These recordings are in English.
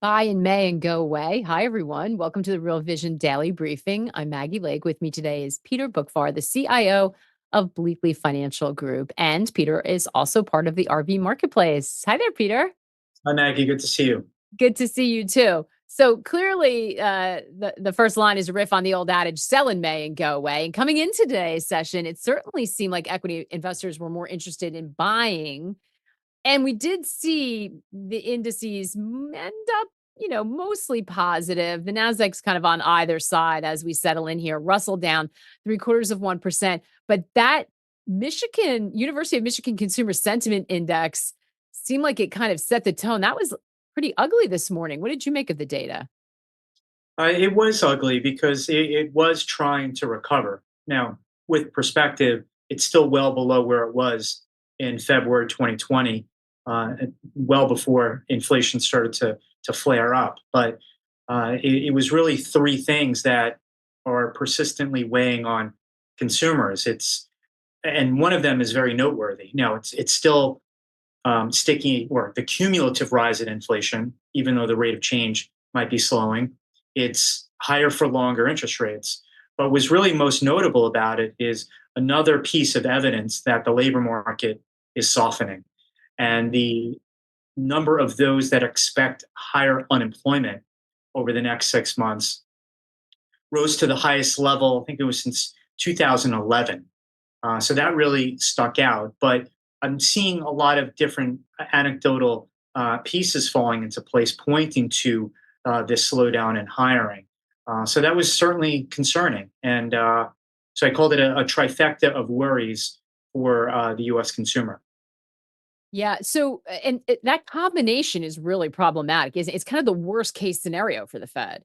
buy in May and go away. Hi, everyone. Welcome to the Real Vision Daily Briefing. I'm Maggie Lake. With me today is Peter Boockvar, the CIO of Bleakley Financial Group. And Peter is also part of the RV Marketplace. Hi there, Peter. Hi, Maggie. Good to see you. Good to see you too. So clearly, the first line is a riff on the old adage, sell in May and go away. And coming into today's session, it certainly seemed like equity investors were more interested in buying. And we did see the indices end up, mostly positive. The Nasdaq's kind of on either side as we settle in here. Russell down 0.75%. But that University of Michigan Consumer Sentiment Index seemed like it kind of set the tone. That was pretty ugly this morning. What did you make of the data? It was ugly because it was trying to recover. Now, with perspective, it's still well below where it was in February 2020, well before inflation started to flare up. But it was really three things that are persistently weighing on consumers. And one of them is very noteworthy. Now, it's still sticky, or the cumulative rise in inflation, even though the rate of change might be slowing. It's higher for longer interest rates. But what's really most notable about it is another piece of evidence that the labor market is softening. And the number of those that expect higher unemployment over the next 6 months rose to the highest level, I think it was since 2011. So that really stuck out. But I'm seeing a lot of different anecdotal pieces falling into place, pointing to this slowdown in hiring. So that was certainly concerning. And so I called it a trifecta of worries for the US consumer. Yeah. So, that combination is really problematic. It's kind of the worst case scenario for the Fed.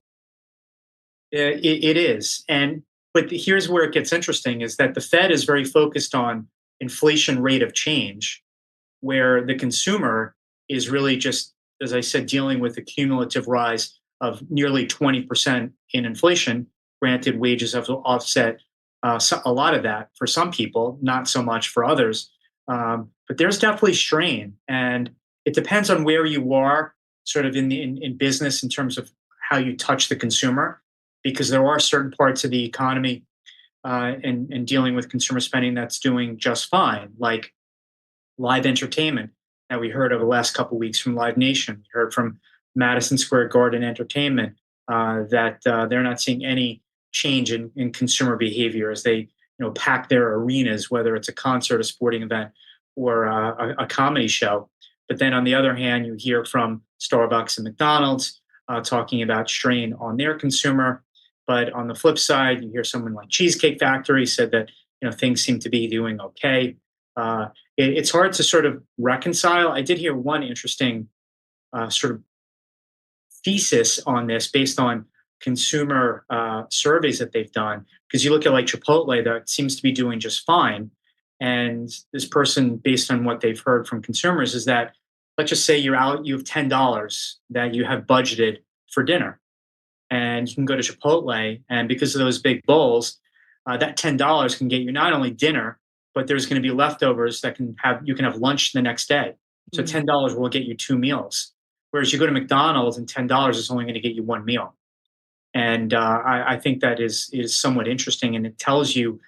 It is. But here's where it gets interesting is that the Fed is very focused on inflation rate of change, where the consumer is really just, as I said, dealing with a cumulative rise of nearly 20% in inflation. Granted, wages have offset a lot of that for some people, not so much for others. But there's definitely strain, and it depends on where you are, sort of in business, in terms of how you touch the consumer, because there are certain parts of the economy and dealing with consumer spending that's doing just fine, like live entertainment that we heard over the last couple of weeks from Live Nation. We heard from Madison Square Garden Entertainment that they're not seeing any change in consumer behavior as they pack their arenas, whether it's a concert, a sporting event, or a comedy show. But then on the other hand, you hear from Starbucks and McDonald's talking about strain on their consumer. But on the flip side, you hear someone like Cheesecake Factory said that things seem to be doing okay. It's hard to sort of reconcile. I did hear one interesting sort of thesis on this based on consumer surveys that they've done. Because you look at like Chipotle, that seems to be doing just fine. And this person, based on what they've heard from consumers, is that let's just say you're out, you have $10 that you have budgeted for dinner, and you can go to Chipotle, and because of those big bowls, that $10 can get you not only dinner, but there's going to be leftovers that you can have lunch the next day. So Mm. $10 will get you two meals. Whereas you go to McDonald's and $10 is only going to get you one meal. And I think that is somewhat interesting, and it tells you,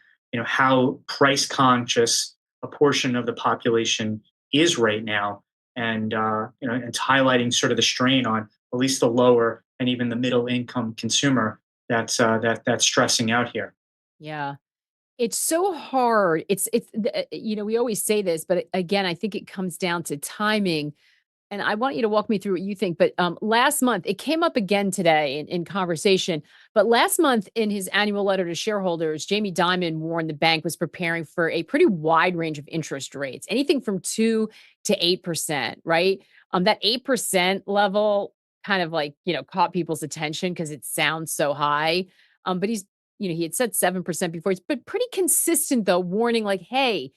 how price conscious a portion of the population is right now, and it's highlighting sort of the strain on at least the lower and even the middle income consumer that's stressing out here. Yeah. It's so hard. We always say this, but again, I think it comes down to timing. And I want you to walk me through what you think. But last month, it came up again today in conversation. But last month, in his annual letter to shareholders, Jamie Dimon warned the bank was preparing for a pretty wide range of interest rates, anything from 2 to 8%, right? That 8% level kind of like, caught people's attention because it sounds so high. But he had said 7% before. It's been pretty consistent, though, warning like, hey,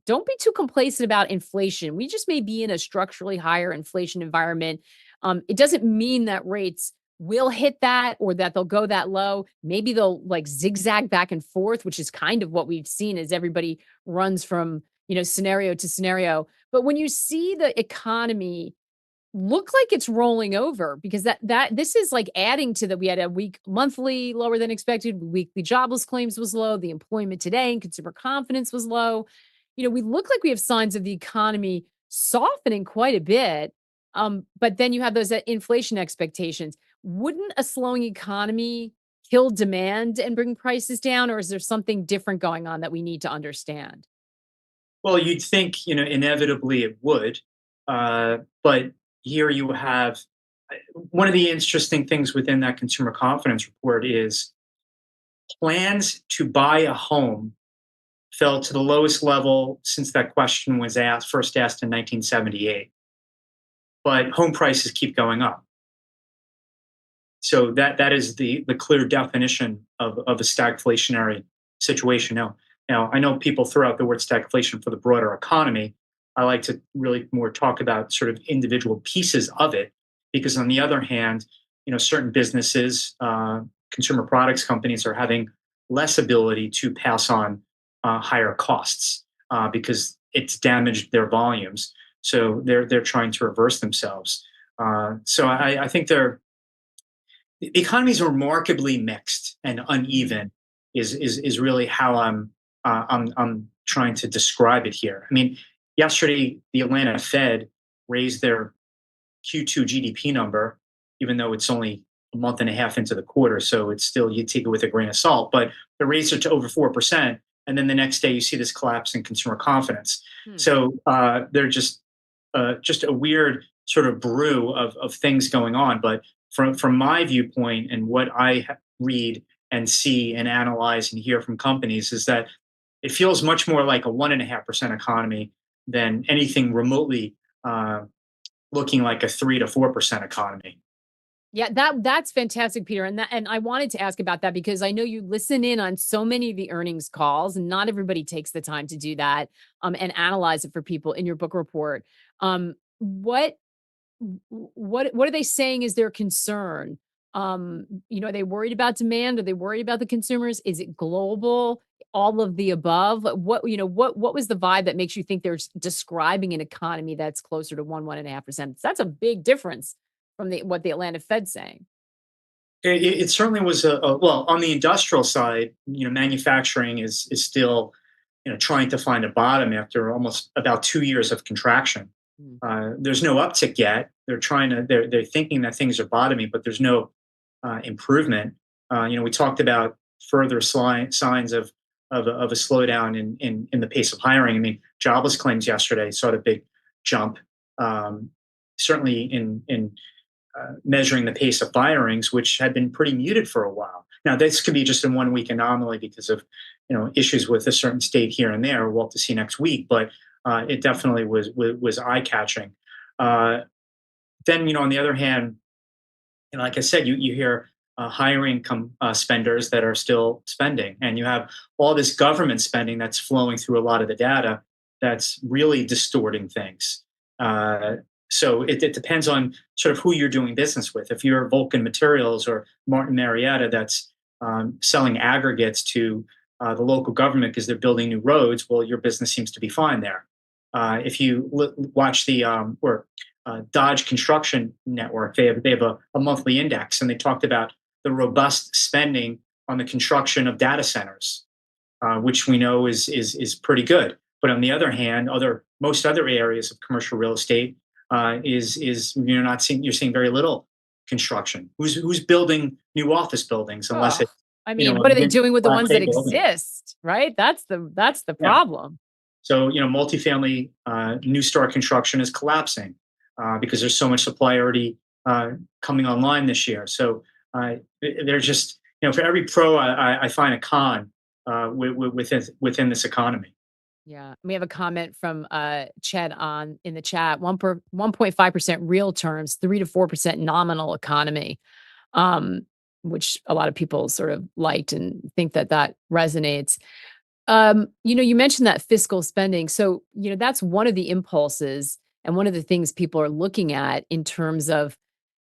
don't be too complacent about inflation. We just may be in a structurally higher inflation environment. It doesn't mean that rates will hit that or that they'll go that low. Maybe they'll like zigzag back and forth, which is kind of what we've seen as everybody runs from, scenario to scenario. But when you see the economy look like it's rolling over because that this is like adding to that. We had a week monthly lower than expected, weekly jobless claims was low, the employment today and consumer confidence was low. We look like we have signs of the economy softening quite a bit. But then you have those inflation expectations. Wouldn't a slowing economy kill demand and bring prices down, or is there something different going on that we need to understand? Well, you'd think, inevitably it would, but here you have one of the interesting things within that consumer confidence report is plans to buy a home fell to the lowest level since that question was first asked in 1978. But home prices keep going up. So that is the clear definition of a stagflationary situation. Now I know people throw out the word stagflation for the broader economy. I like to really more talk about sort of individual pieces of it, because on the other hand, certain businesses, consumer products companies, are having less ability to pass on higher costs because it's damaged their volumes. So they're trying to reverse themselves. So I think the economy is remarkably mixed and uneven. Is really how I'm trying to describe it here. I mean, yesterday the Atlanta Fed raised their Q2 GDP number, even though it's only a month and a half into the quarter, so it's still, you take it with a grain of salt. But they raised it to over 4%, and then the next day you see this collapse in consumer confidence. Hmm. So they're just a weird sort of brew of things going on. But from my viewpoint and what I read and see and analyze and hear from companies is that it feels much more like a 1.5% economy than anything remotely uh, looking like a 3 to 4% economy. Yeah, that's fantastic, Peter. And I wanted to ask about that because I know you listen in on so many of the earnings calls, and not everybody takes the time to do that and analyze it for people in your book report. What what are they saying is their concern? Are they worried about demand? Are they worried about the consumers? Is it global? All of the above? What was the vibe that makes you think they're describing an economy that's closer to 1.5%? That's a big difference from what the Atlanta Fed's saying. It certainly was well, on the industrial side. Manufacturing is still trying to find a bottom after almost about 2 years of contraction. Mm. There's no uptick yet. They're thinking that things are bottoming, but there's no improvement. We talked about further signs of a slowdown in the pace of hiring. I mean, jobless claims yesterday saw a big jump. Um, Certainly in measuring the pace of firings, which had been pretty muted for a while. Now, this could be just a 1 week anomaly because of issues with a certain state here and there. We'll have to see next week, but it definitely was eye catching. Uh, then, on the other hand, like I said, you hear higher income spenders that are still spending, and you have all this government spending that's flowing through a lot of the data that's really distorting things. Uh, so it depends on sort of who you're doing business with. If you're Vulcan Materials or Martin Marietta, that's selling aggregates to the local government because they're building new roads, well, your business seems to be fine there. If you watch the or Dodge Construction Network. They have a monthly index, and they talked about the robust spending on the construction of data centers, which we know is pretty good. But on the other hand, most other areas of commercial real estate is you're seeing very little construction. Who's building new office buildings unless Oh, it's I mean, a what are they mid doing with the class ones A that building? exist, right? That's the Yeah. problem. So, multifamily new start construction is collapsing because there's so much supply already coming online this year. So they're just, for every pro, I find a con within this economy. Yeah. We have a comment from Ched on in the chat. 1.5% real terms, 3 to 4% nominal economy. Um, which a lot of people sort of liked and think that resonates. You mentioned that fiscal spending. So, that's one of the impulses and one of the things people are looking at in terms of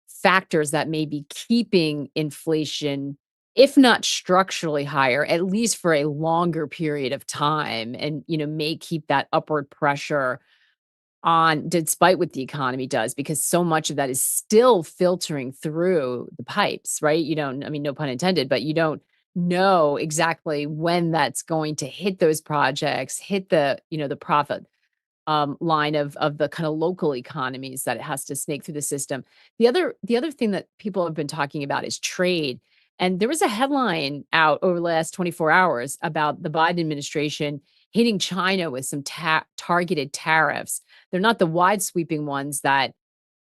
factors that may be keeping inflation, if not structurally higher, at least for a longer period of time and, may keep that upward pressure. despite what the economy does, because so much of that is still filtering through the pipes, right? You don't, I mean, no pun intended, but you don't know exactly when that's going to hit those projects, hit the profit line of the kind of local economies that it has to snake through the system. The other thing that people have been talking about is trade. And there was a headline out over the last 24 hours about the Biden administration hitting China with some targeted tariffs. They're not the wide sweeping ones that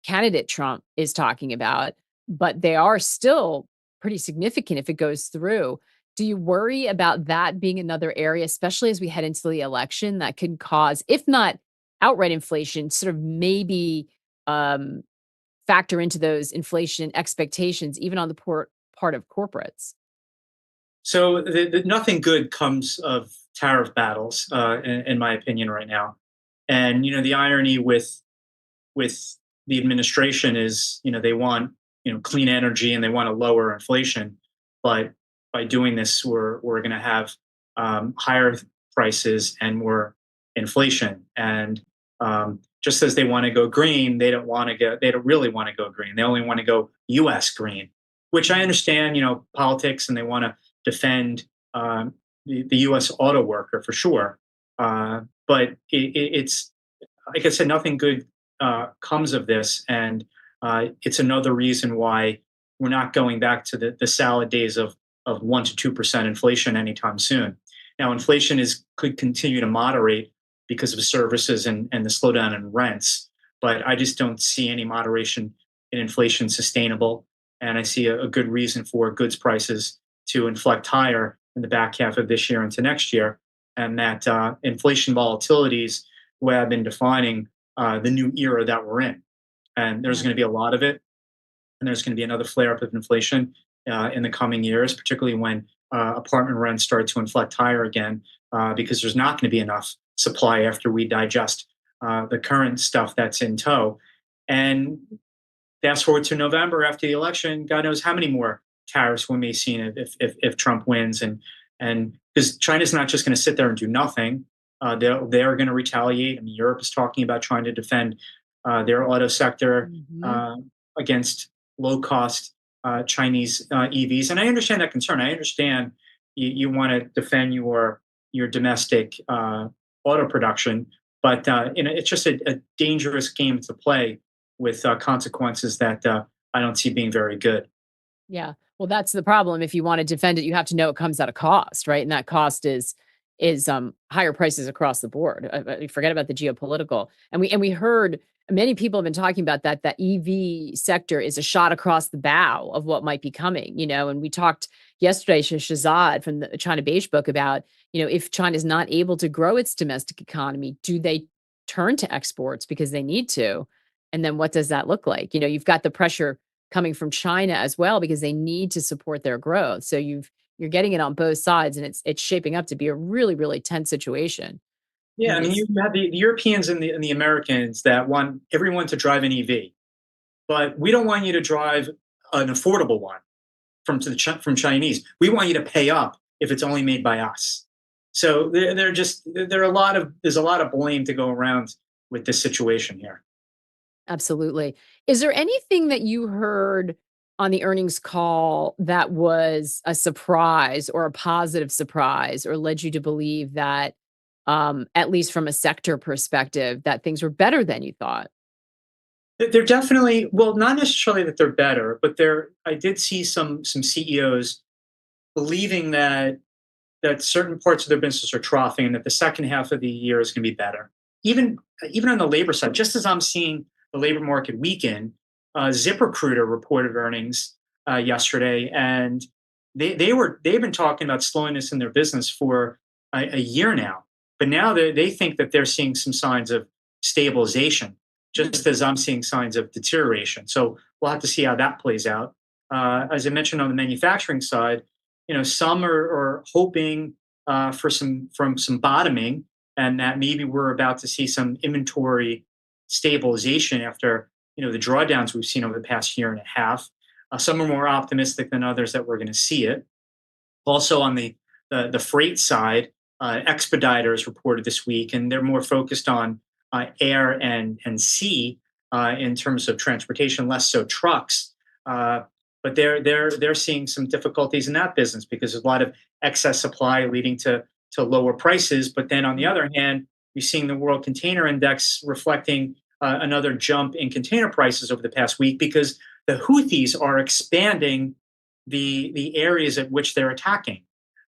candidate Trump is talking about, but they are still pretty significant if it goes through. Do you worry about that being another area, especially as we head into the election, that could cause, if not outright inflation, sort of maybe um, factor into those inflation expectations, even on the part of corporates? So nothing good comes of tariff battles, in my opinion, right now. And the irony with the administration is, they want clean energy and they want to lower inflation, but by doing this, we're going to have higher prices and more inflation. And just as they want to go green, they don't really want to go green. They only want to go U.S. green, which I understand. Politics, and they want to defend the U.S. auto worker for sure. But it's like I said, nothing good comes of this, and it's another reason why we're not going back to the salad days of 1 to 2% inflation anytime soon. Now, inflation could continue to moderate because of services and the slowdown in rents, but I just don't see any moderation in inflation sustainable, and I see a good reason for goods prices to inflect higher in the back half of this year into next year, and that inflation volatility is the way I've been defining the new era that we're in. And there's Yeah. going to be a lot of it. And there's going to be another flare up of inflation in the coming years, particularly when apartment rents start to inflect higher again, because there's not going to be enough supply after we digest the current stuff that's in tow. And fast forward to November after the election, God knows how many more tariffs we may see if Trump wins, and because China's not just going to sit there and do nothing, they're going to retaliate. I mean, Europe is talking about trying to defend their auto sector Mhm. uh, against low cost Chinese EVs, and I understand that concern. I understand you want to defend your domestic auto production, but it's just a dangerous game to play with consequences that I don't see being very good. Yeah. Well, that's the problem. If you want to defend it, you have to know it comes at a cost, right? And that cost is higher prices across the board. Forget about the geopolitical. And we heard many people have been talking about that EV sector is a shot across the bow of what might be coming, and we talked yesterday to Shazad from the China Beige book about, if China is not able to grow its domestic economy, do they turn to exports because they need to? And then what does that look like? You've got the pressure coming from China as well because they need to support their growth. So you're getting it on both sides, and it's shaping up to be a really, really tense situation. I Yeah, I mean, mean, you it's have the Europeans and the Americans that want everyone to drive an EV, but we don't want you to drive an affordable one from Chinese. We want you to pay up if it's only made by us. So there's a lot of blame to go around with this situation here. absolutely. Is there anything that you heard on the earnings call that was a surprise or a positive surprise or led you to believe that, at least from a sector perspective, that things were better than you thought? They're definitely, well, not necessarily that they're better, but I did see some CEOs believing that certain parts of their business are troughing and that the second half of the year is going to be better. Even even on the labor side, just as I'm seeing the labor market weaken, ZipRecruiter reported earnings yesterday, and they've been talking about slowness in their business for a year now. But now they think that they're seeing some signs of stabilization, Hmm. just as I'm seeing signs of deterioration. So we'll have to see how that plays out. As I mentioned on the manufacturing side, some are hoping for some bottoming, and that maybe we're about to see some inventory stabilization after the drawdowns we've seen over the past year and a half. Some are more optimistic than others that we're going to see it. Also on the freight side, Expeditors reported this week, and they're more focused on air and sea in terms of transportation, less so trucks. Uh, but they're seeing some difficulties in that business because there's a lot of excess supply leading to lower prices. But then on the Mm. other hand, you're seeing the World Container Index reflecting another jump in container prices over the past week because the Houthis are expanding the areas at which they're attacking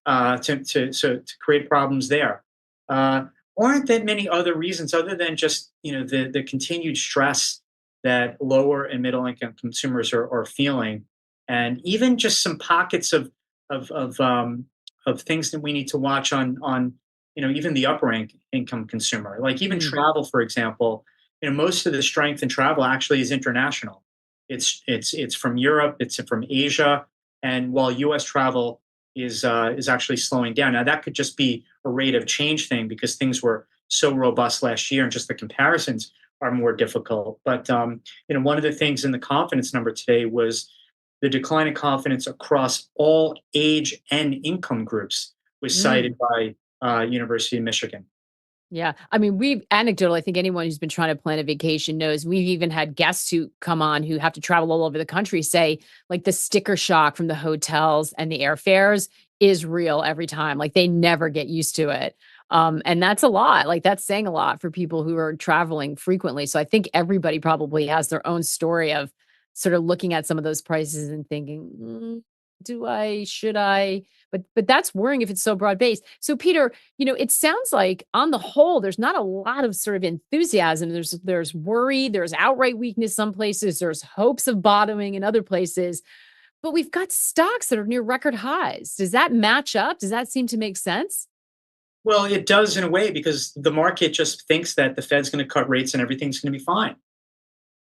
to create problems there. Uh, aren't that many other reasons other than just the continued stress that lower and middle income consumers are feeling, and even just some pockets of things that we need to watch on even the upper income consumer, like even Mm. travel, for example. Most of the strength in travel actually is international. It's from Europe, it's from Asia, and while U.S. travel is actually slowing down. Now that could just be a rate of change thing because things were so robust last year, and just the comparisons are more difficult. But one of the things in the confidence number today was the decline in confidence across all age and income groups was Mm. cited by University of Michigan. Yeah. I mean, we've anecdotal, I think anyone who's been trying to plan a vacation knows we've even had guests who come on who have to travel all over the country say, like, the sticker shock from the hotels and the airfares is real every time. Like, they never get used to it. And that's a lot. Like, that's saying a lot for people who are traveling frequently. So I think everybody probably has their own story of sort of looking at some of those prices and thinking, do I, should I? But that's worrying if it's so broad based. So Peter, it sounds like on the whole, there's not a lot of sort of enthusiasm. There's worry, there's outright weakness some places, there's hopes of bottoming in other places, but we've got stocks that are near record highs. Does that match up? Does that seem to make sense? Well, it does in a way because the market just thinks that the Fed's going to cut rates and everything's going to be fine.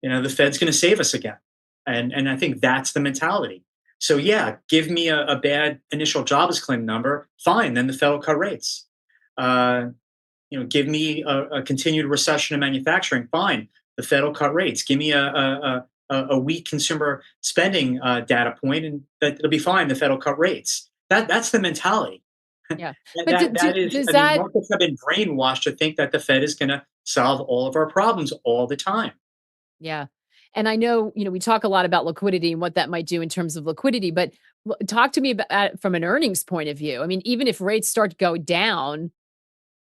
The Fed's going to save us again, and I think that's the mentality. So yeah, give me a bad initial jobs claim number, fine. Then the Fed will cut rates. Uh, give me a continued recession in manufacturing, fine. The Fed will cut rates. Give me a weak consumer spending data point, and it'll be fine. The Fed will cut rates. That's the mentality. Yeah. That, But that is, does I mean, that markets have been brainwashed to think that the Fed is going to solve all of our problems all the time. Yeah. And I know, we talk a lot about liquidity and what that might do in terms of liquidity, but talk to me about from an earnings point of view. I mean, even if rates start to go down,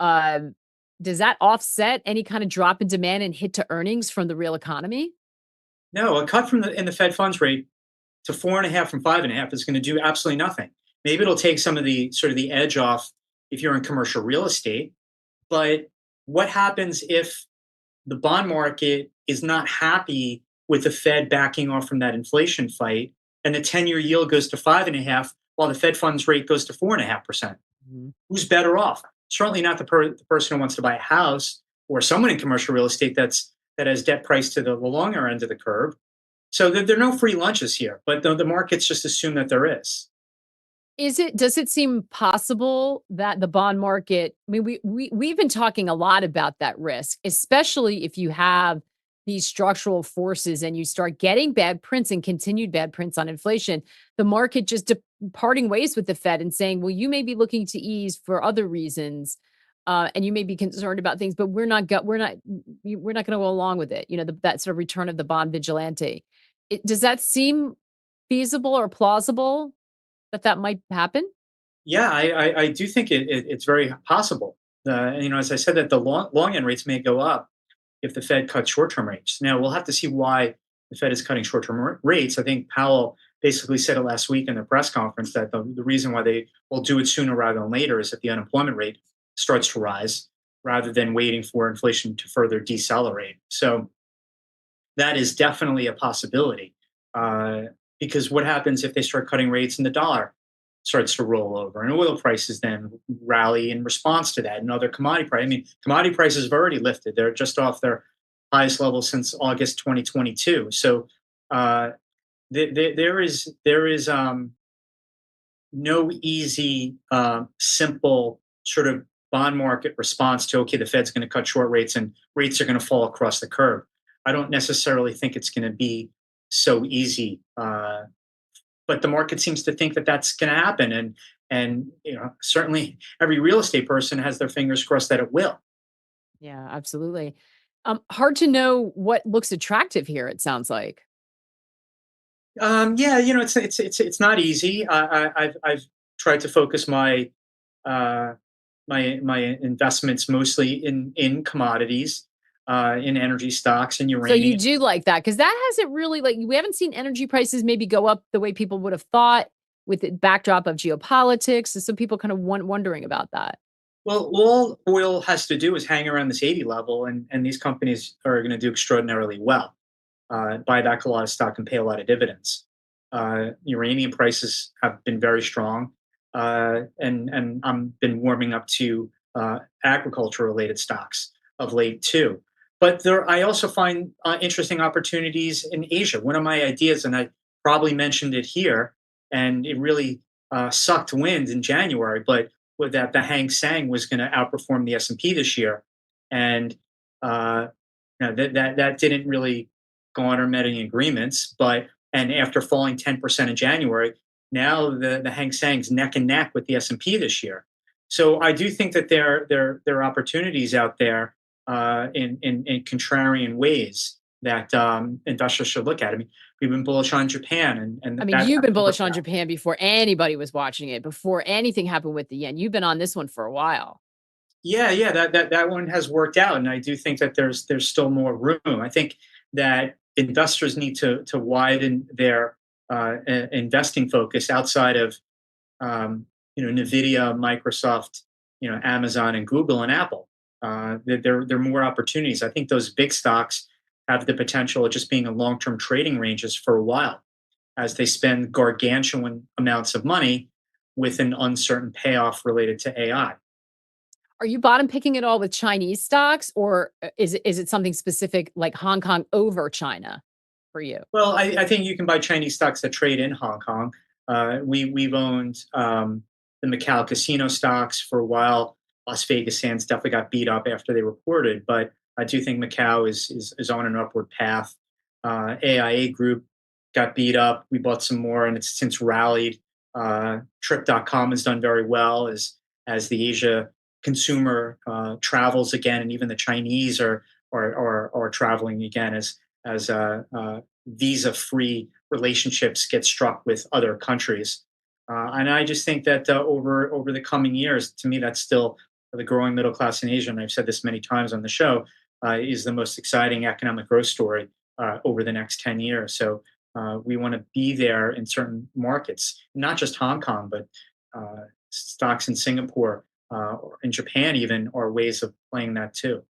um, does that offset any kind of drop in demand and hit to earnings from the real economy? No, a cut in the Fed funds rate to 4.5 from 5.5 is going to do absolutely nothing. Maybe it'll take some of the sort of the edge off if you're in commercial real estate. But what happens if the bond market is not happy with the Fed backing off from that inflation fight, and the 10-year yield goes to 5.5 while the Fed funds rate goes to 4.5%? Mhm. Who's better off? Certainly not the person who wants to buy a house or someone in commercial real estate that has debt priced to the longer end of the curve. So there are no free lunches here, but the markets just assume that there is. Does it seem possible that the bond market, I mean, we've been talking a lot about that risk, especially if you have these structural forces and you start getting bad prints and continued bad prints on inflation, the market just parting ways with the Fed and saying, well, you may be looking to ease for other reasons. And you may be concerned about things, but we're not going to go along with it. That sort of return of the bond vigilante. Does that seem feasible or plausible? That might happen? Yeah, I do think it's very possible. As I said, that the long end rates may go up if the Fed cuts short term rates. Now we'll have to see why the Fed is cutting short term rates. I think Powell basically said it last week in the press conference that the reason why they will do it sooner rather than later is that the unemployment rate starts to rise rather than waiting for inflation to further decelerate. So that is definitely a possibility. Uh, because what happens if they start cutting rates and the dollar starts to roll over and oil prices then rally in response to that, and other commodity prices? I mean, commodity prices have already lifted. They're just off their highest level since August 2022. So uh, there is no easy, simple sort of bond market response to, okay, the Fed's going to cut short rates and rates are going to fall across the curve. I don't necessarily think it's going to be so easy, but the market seems to think that that's going to happen, and certainly every real estate person has their fingers crossed that it will. Yeah, absolutely. Hard to know what looks attractive here, it sounds like. Yeah, it's not easy. I've tried to focus uh, my investments mostly in commodities, in energy stocks and So you uranium. do like that because that hasn't really like we haven't seen energy prices maybe go up the way people would have thought with the backdrop of geopolitics. So some people kind of wondering about that. Well, all oil has to do is hang around this 80 level, and these companies are going to do extraordinarily well. Buy back a lot of stock and pay a lot of dividends. Uranium prices have been very strong, and I'm been warming up to agriculture related stocks of late too. But I also find interesting opportunities in Asia. One of my ideas, and I probably mentioned it here, and it really sucked wind in January, but with that the Hang Seng was going to outperform the S&P this year, and uh, that didn't really garner many agreements. But and after falling 10% in January, now the Hang Seng's neck and neck with the S&P this year. So I do think that there are opportunities out there in contrarian ways that investors should look at. I mean, we've been bullish on Japan, I and mean, that you've been hasn't bullish worked on out. Japan before anybody was watching it, before anything happened with the yen. You've been on this one for a while. Yeah, yeah, that one has worked out, and I do think that there's still more room. I think that investors need to widen their investing focus outside of Nvidia, Microsoft, Amazon, and Google and Apple. There are more opportunities. I think those big stocks have the potential of just being in long term trading ranges for a while as they spend gargantuan amounts of money with an uncertain payoff related to AI. Are you bottom picking it all with Chinese stocks, or is it something specific like Hong Kong over China for you? Well, I think you can buy Chinese stocks that trade in Hong Kong. We've owned the Macau casino stocks for a while. Las Vegas Sands definitely got beat up after they reported, but I do think Macau is on an upward path. AIA Group got beat up. We bought some more, and it's since rallied. Trip.com has done very well as the Asia consumer travels again, and even the Chinese are traveling again as visa-free relationships get struck with other countries. And I just think that over the coming years, to me, that's still the growing middle class in Asia. And I've said this many times on the show, is the most exciting economic growth story over the next 10 years. So we want to be there in certain markets, not just Hong Kong, but stocks in Singapore, or in Japan, even, are ways of playing that too.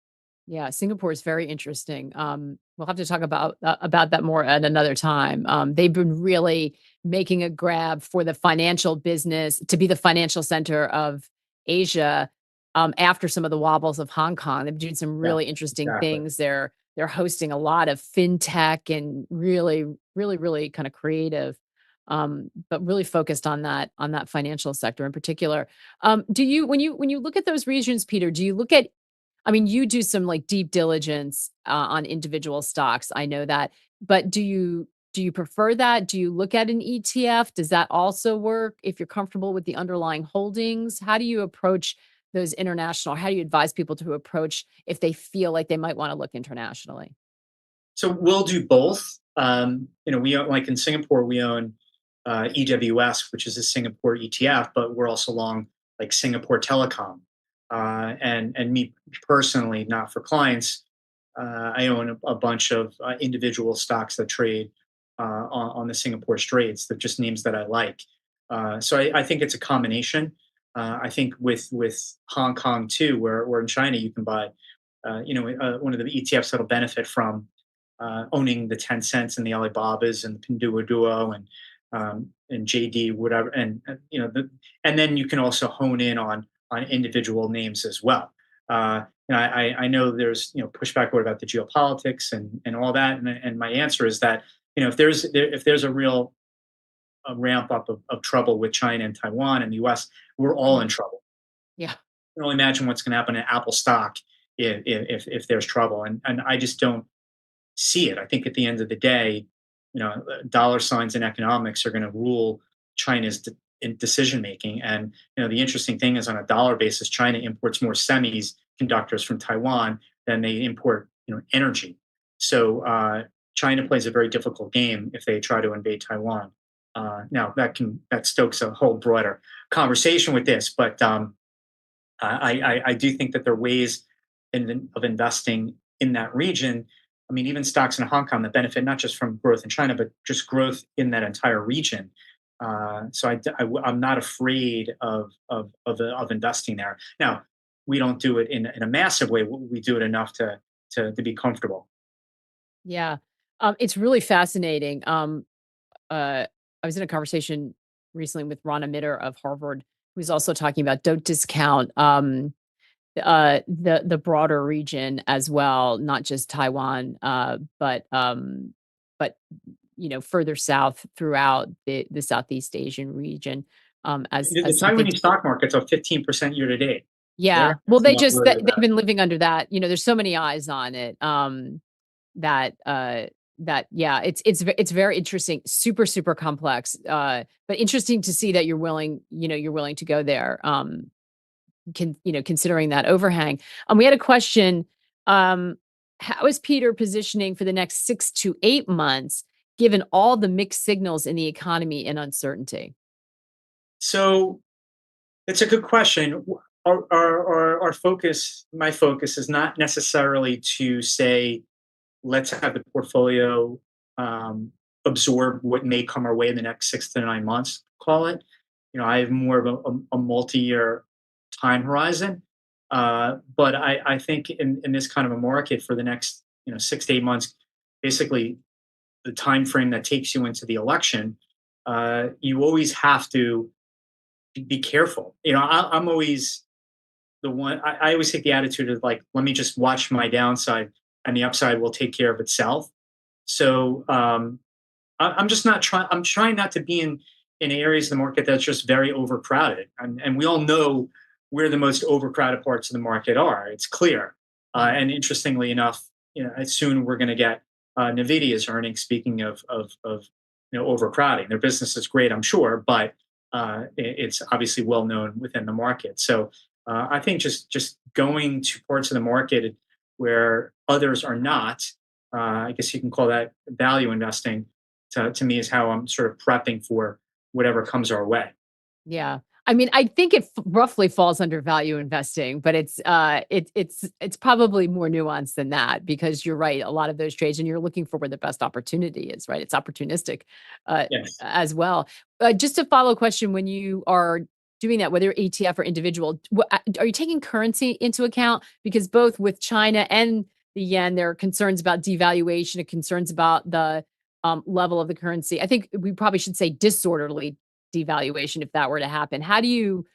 Yeah, Singapore is very interesting. We'll have to talk about that more at another time. They've been really making a grab for the financial business to be the financial center of Asia. After some of the wobbles of Hong Kong, they've been doing some Yeah, really interesting exactly. things. They're hosting a lot of fintech and really kind of creative, but really focused on that financial sector in particular. Do you when you look at those regions, Peter? Do you look at I mean, you do some, like, deep diligence, on individual stocks, I know that, but do you prefer that? Do you look at an ETF? Does that also work if you're comfortable with the underlying holdings? How do you approach those international how do you advise people to approach if they feel like they might wanna look internationally? So we'll do both. We own, like in Singapore, we own EWS, which is a Singapore ETF, but we're also long like Singapore Telecom. And me personally, not for clients, I own a bunch of individual stocks that trade on the Singapore Straits. They're just names that I like. So I think it's a combination. I think with Hong Kong too, where in China you can buy, one of the ETFs that'll benefit from owning the Tencents and the Alibabas and the Pinduoduo and JD whatever, and then you can also hone in on individual names as well. I know there's pushback about the geopolitics and all that, and my answer is that if there's a real ramp up of trouble with China and Taiwan and the U.S., we're all Mhm. in trouble. Yeah. I can only imagine what's going to happen to Apple stock if there's trouble, and I just don't see it. I think at the end of the day, dollar signs and economics are going to rule China's in decision making. And the interesting thing is, on a dollar basis, China imports more semis semiconductors from Taiwan, then they import energy. So China plays a very difficult game if they try to invade Taiwan. Now that stokes a whole broader conversation with this, but I do think that there are ways of investing in that region. I mean, even stocks in Hong Kong that benefit not just from growth in China, but just growth in that entire region. So am not afraid of investing there. Now, we don't do it in a massive way. We do it enough to be comfortable. Yeah. It's really fascinating. I was in a conversation recently with Rana Mitter of Harvard, who's also talking about don't discount the broader region as well, not just Taiwan, but further south throughout the Southeast Asian region. The As something Taiwanese stock market's up 15% year to date. Yeah. They're Well, actually not worried they've about it. been living under that, there's so many eyes on it, that, yeah, it's very interesting, super, super complex, but interesting to see that you're willing to go there, considering that overhang. We had a question, um, how is Peter positioning for the next 6 to 8 months, given all the mixed signals in the economy and uncertainty? So it's a good question. Our focus, my focus, is not necessarily to say let's have the portfolio absorb what may come our way in the next 6 to 9 months. Call it. I have more of a multi-year time horizon. But I think in this kind of a market for the next 6 to 8 months, basically the time frame that takes you into the election, you always have to be careful. I'm always the one. I always take the attitude of like, let me just watch my downside, and the upside will take care of itself. So I'm just not trying. I'm trying not to be in areas of the market that's just very overcrowded, and we all know where the most overcrowded parts of the market are. It's clear. And interestingly enough, soon we're going to get Nvidia's earnings. Speaking of overcrowding, their business is great, I'm sure, but it's obviously well known within the market. So I think just going to parts of the market where others are not, I guess you can call that value investing. To me, is how I'm sort of prepping for whatever comes our way. Yeah. I mean, I think it roughly falls under value investing, but it's probably more nuanced than that because you're right. A lot of those trades, and you're looking for where the best opportunity is, right? It's opportunistic Yes. as well. Just a follow question: when you are doing that, whether ETF or individual, are you taking currency into account? Because both with China and the yen, there are concerns about devaluation, and concerns about the level of the currency. I think we probably should say disorderly devaluation if that were to happen. How do you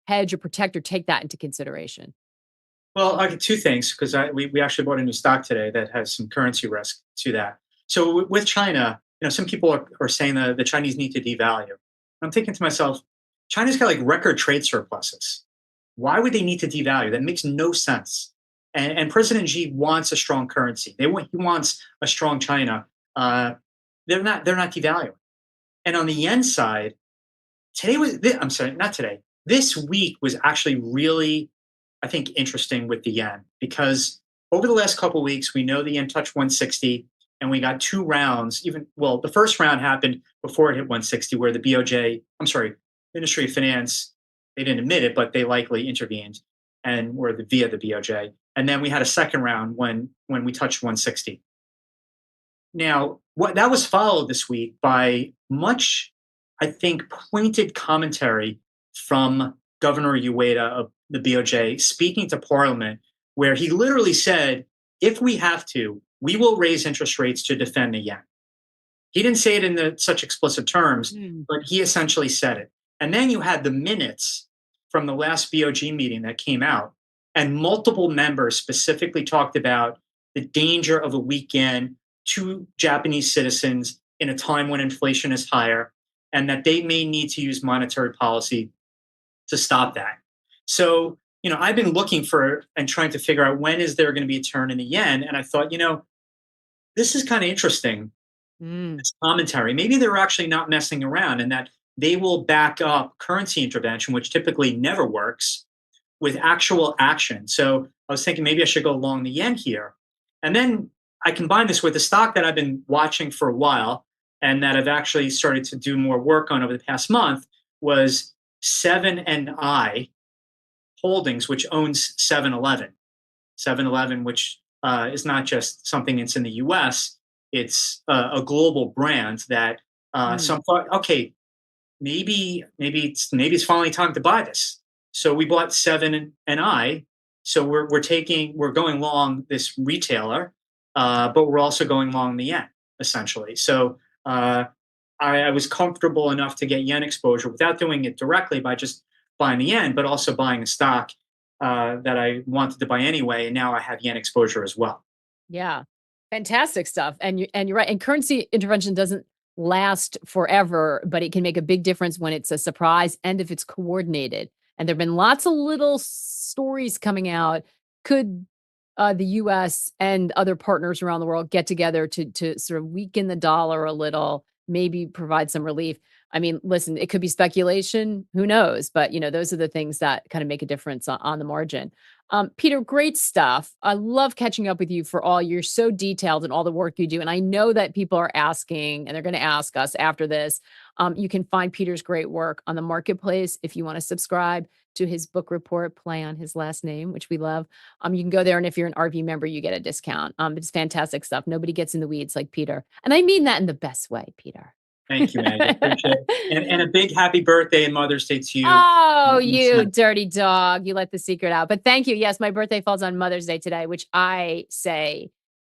hedge or protect or take that into consideration? Well, I get two things because we actually bought a new stock today that has some currency risk to that. So with China, some people are saying that the Chinese need to devalue. I'm thinking to myself, China's got like record trade surpluses. Why would they need to devalue? That makes no sense. And President Xi wants a strong currency. He wants a strong China. Uh, they're not devaluing. And on the yen side, I'm sorry, not today. This week was actually really, I think, interesting with the yen because over the last couple of weeks, we know the yen touched 160, and we got two rounds. The first round happened before it hit 160, where the BOJ, I'm sorry, Ministry of Finance, they didn't admit it, but they likely intervened, and via the BOJ. And then we had a second round when we touched 160. Now, what that was followed this week by much, I think, pointed commentary from Governor Ueda of the BOJ speaking to Parliament, where he literally said, if we have to, we will raise interest rates to defend the yen. He didn't say it in such explicit terms, Mm. but he essentially said it. And then you had the minutes from the last BOG meeting that came out, and multiple members specifically talked about the danger of a weak yen to Japanese citizens in a time when inflation is higher, and that they may need to use monetary policy to stop that. So, I've been looking for and trying to figure out when is there going to be a turn in the yen, and I thought, this is kind of interesting. Mm. This commentary. Maybe they're actually not messing around, and that they will back up currency intervention, which typically never works, with actual action. So I was thinking maybe I should go long the yen here. And then I combined this with a stock that I've been watching for a while and that I've actually started to do more work on over the past month was 7NI Holdings, which owns 7-Eleven. 7-Eleven, which is not just something that's in the US, it's a global brand that Mm, some thought, okay, maybe it's finally time to buy this. So we bought Seven and I. So we're going long this retailer, but we're also going long the yen essentially. So I was comfortable enough to get yen exposure without doing it directly by just buying the yen, but also buying a stock that I wanted to buy anyway, and now I have yen exposure as well. yeah. Fantastic stuff. And you're right. And currency intervention doesn't last forever, but it can make a big difference when it's a surprise and if it's coordinated. And there've been lots of little stories coming out. Could the US and other partners around the world get together to sort of weaken the dollar a little, maybe provide some relief? I mean, listen, it could be speculation, who knows? But those are the things that kind of make a difference on the margin. Peter, great stuff. I love catching up with you for all you're so detailed in all the work you do. And I know that people are asking and they're going to ask us after this. You can find Peter's great work on the marketplace if you want to subscribe to his Boock Report, play on his last name, which we love. You can go there. And if you're an RV member, you get a discount. It's fantastic stuff. Nobody gets in the weeds like Peter. And I mean that in the best way, Peter. Thank you, Maggie. Appreciate it. And a big happy birthday and Mother's Day to you Oh, next you month. dirty dog. You let the secret out. But thank you. Yes, my birthday falls on Mother's Day today, which I say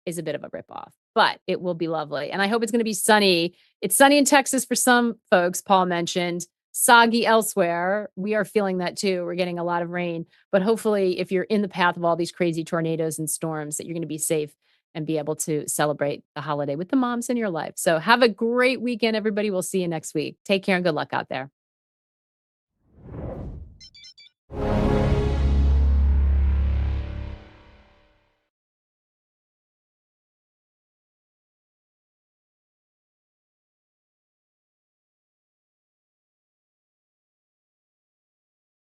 is a bit of a ripoff, but it will be lovely. And I hope it's going to be sunny. It's sunny in Texas for some folks, Paul mentioned. Soggy elsewhere. We are feeling that too. We're getting a lot of rain. But hopefully, if you're in the path of all these crazy tornadoes and storms, that you're going to be safe and be able to celebrate the holiday with the moms in your life. So have a great weekend, everybody. We'll see you next week. Take care and good luck out there.